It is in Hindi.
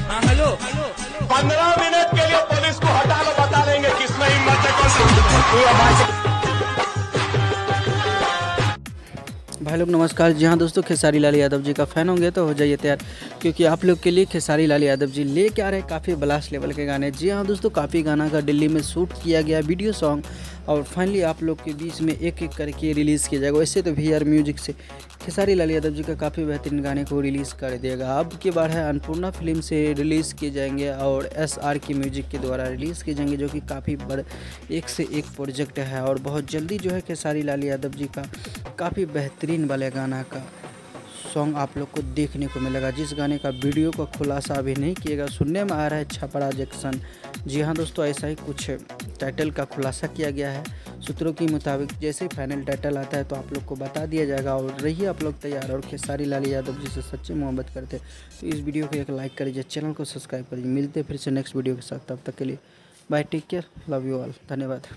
हाँ हेलो। 15 मिनट के लिए पुलिस को हटा लो, बता देंगे किसमें हिम्मत है, कौन भाई लोग नमस्कार। जी हाँ दोस्तों, खेसारी लाल यादव जी का फ़ैन होंगे तो हो जाइए तैयार, क्योंकि आप लोग के लिए खेसारी लाल यादव जी लेके आ रहे हैं काफ़ी ब्लास्ट लेवल के गाने। जी हाँ दोस्तों, काफ़ी गाना का दिल्ली में शूट किया गया वीडियो सॉन्ग, और फाइनली आप लोग के बीच में एक एक करके रिलीज़ किया जाएगा। वैसे तो VR म्यूजिक से खेसारी लाल यादव जी का काफ़ी बेहतरीन गाने को रिलीज़ कर देगा। अब की बार है अन्नपूर्णा फिल्म से रिलीज़ किए जाएंगे और SR की म्यूजिक के द्वारा रिलीज़ किए जाएंगे, जो कि काफ़ी बड़ एक से एक प्रोजेक्ट है। और बहुत जल्दी जो है खेसारी लाल यादव जी का काफ़ी बेहतरीन वाले गाना का सॉन्ग आप लोग को देखने को मिलेगा, जिस गाने का वीडियो का खुलासा अभी नहीं किएगा। सुनने में आ रहा है छपरा जंक्शन। जी हाँ दोस्तों, ऐसा ही कुछ टाइटल का खुलासा किया गया है सूत्रों के मुताबिक। जैसे ही फाइनल टाइटल आता है तो आप लोग को बता दिया जाएगा, और रहिए आप लोग तैयार। और खेसारी लाल यादव जी से सच्ची मोहब्बत करते तो इस वीडियो को एक लाइक करिए, चैनल को सब्सक्राइब करिए। मिलते फिर से नेक्स्ट वीडियो के साथ, तब तक के लिए bye, take care, love you all, धन्यवाद।